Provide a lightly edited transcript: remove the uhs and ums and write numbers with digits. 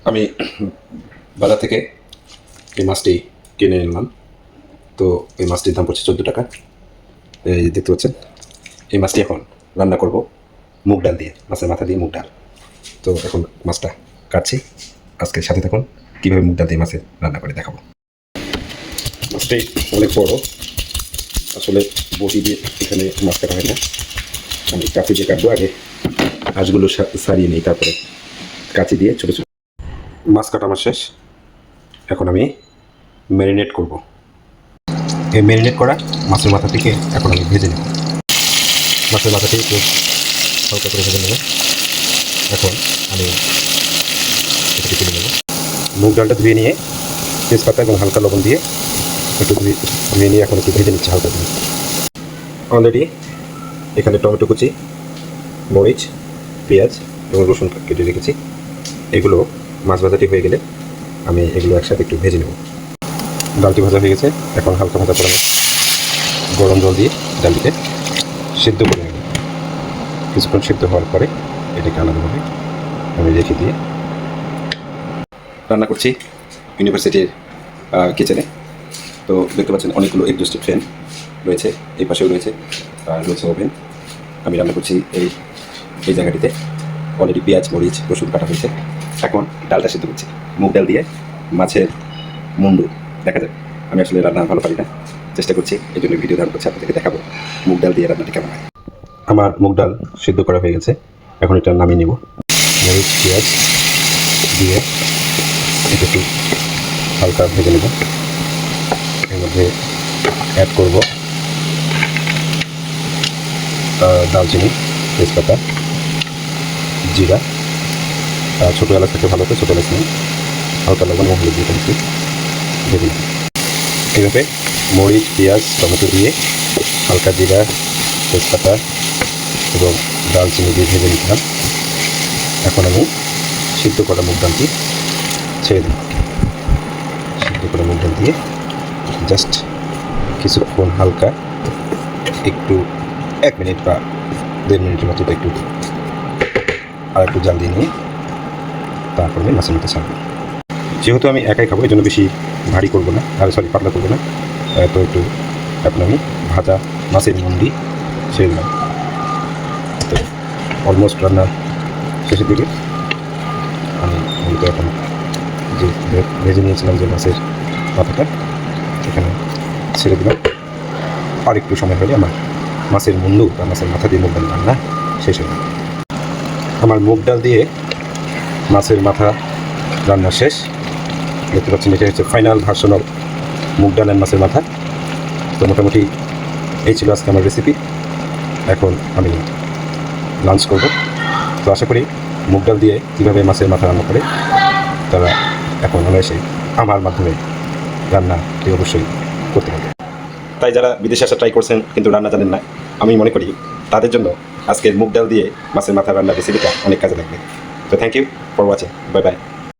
আমি বাজার থেকে এই মাছটি কিনে নিলাম। তো এই মাছটির দাম পড়ছে 14 টাকা। এই দেখতে পাচ্ছেন, এই মাছটি এখন রান্না করব মুগ ডাল দিয়ে, মাছের মাথা দিয়ে মুগ ডাল। তো এখন মাছটা কাটছি, আজকে সাথে থাকুন কীভাবে মুগ ডাল দিয়ে মাছের রান্না করে দেখাবো। মাছটি অনেক বড়, আসলে বটি দিয়ে এখানে মাছ কাটা হয় না, আমি কাঁচি দিয়ে কাটবো। আগে হাঁসগুলো সারিয়ে নিই, তারপরে কাঁচি দিয়ে ছোটো ছোটো। মাছ কাটা আমার শেষ, এখন আমি ম্যারিনেট করব। এই ম্যারিনেট করা মাছের মাথা থেকে এখন আমি ভেজে নেব। মাছের মাথাটি একটু হালকা করে ভেজে নেব। এখন আমি এটাকে তুলে নেব। মুগ ডালটা ধুয়ে নিয়ে তেজপাতা এবং হালকা লবণ দিয়ে একটু ধুয়ে নিয়ে এখন একটু ভেজে নিচ্ছি হালকা দিয়ে। অলরেডি এখানে টমেটো কুচি, মরিচ, পেঁয়াজ এবং রসুন কেটে রেখেছি। এগুলো মাছ ভাজাটি হয়ে গেলে আমি এগুলো একসাথে একটু ভেজে নেব। ডালটি ভাজা হয়ে গেছে, এখন হালকা ভাজা করে গরম জল দিয়ে ডালটিকে সিদ্ধ করে নেব। কিছুক্ষণ সিদ্ধ হওয়ার পরে এটাকে আলাদাভাবে আমি রেখে দিয়ে রান্না করছি ইউনিভার্সিটির কিচেনে। তো দেখতে পাচ্ছেন অনেকগুলো এক্সস্টেড ফ্যান রয়েছে, এই পাশেও রয়েছে, আর রয়েছে ওভেন। আমি রান্না করছি এই জায়গাটিতে। অলরেডি পেঁয়াজ, মরিচ, রসুন কাটা হয়েছে। এখন ডালটা সিদ্ধ করছি মুগ ডাল দিয়ে মাছের মুন্ডু। দেখা যাক, আমি আসলে রান্না ভালো পারি না, চেষ্টা করছি, এই জন্য ভিডিও ধারণ করছি, আপনাদেরকে দেখাবো মুগ ডাল দিয়ে রান্নাটি কেমন হয়। আমার মুগ ডাল সিদ্ধ করা হয়ে গেছে, এখন এটা নামিয়ে নেব। মরিচ, পেঁয়াজ দিয়ে এটা একটু হালকা ভেজে নেব। এর মধ্যে অ্যাড করব দালচিনি, তেজপাতা, জিরা, ছোটো এলাচ থেকে ভালো করে ছোটো এলাচ নিয়ে হালকা লবণ এবং হলুদ দিয়ে একটু ভেজে নেব। এইভাবে মরিচ, পেঁয়াজ, টমেটো দিয়ে হালকা জিরা, তেজপাতা এবং দালচিনি দিয়ে ভেজে নিলাম। এখন আমি সিদ্ধ করা মুগ ডালটি ছেড়ে দিই। সিদ্ধ করা মুগ ডাল দিয়ে জাস্ট কিছুক্ষণ হালকা একটু 1 মিনিট বা 1.5 মিনিটের মতো একটু আর একটু জাল দিয়ে নিয়ে তারপরে মাছের মধ্যে ছাড়বো। যেহেতু আমি একাই খাবো, এই জন্য বেশি ভারী করবো না, পাতলা করবো না। তো একটু এখন আমি ভাজা মাছের মুন্ডি ছেড়ে দিলাম। তো অলমোস্ট রান্না শেষের দিকে আমি মূলত এখন যে ভেজে নিয়েছিলাম যে মাছের মাথাটা এখানে ছেড়ে দিলাম। আর একটু সময় হলে আমার মাছের মুন্ডু বা মাছের মাথা দিয়ে মুগ ডাল রান্না শেষ হয়ে যাবে। আমার মুগ ডাল দিয়ে মাছের মাথা রান্না শেষ। দেখতে পাচ্ছেন এটা হচ্ছে ফাইনাল ভার্সন অফ মুগ ডাল অ্যান্ড মাছের মাথা। তো মোটামুটি এই ছিল আজকে আমার রেসিপি। এখন আমি লাঞ্চ করব। তো আশা করি মুগ ডাল দিয়ে কীভাবে মাছের মাথা রান্না করে তারা এখন অনায়াসে আমার মাধ্যমে রান্নাটি অবশ্যই করতে হবে। তাই যারা বিদেশে আসা ট্রাই করছেন কিন্তু রান্না জানেন না, আমি মনে করি তাদের জন্য আজকের মুগ ডাল দিয়ে মাছের মাথা রান্নার রেসিপিটা অনেক কাজে লাগবে। তো thank you for watching, bye by.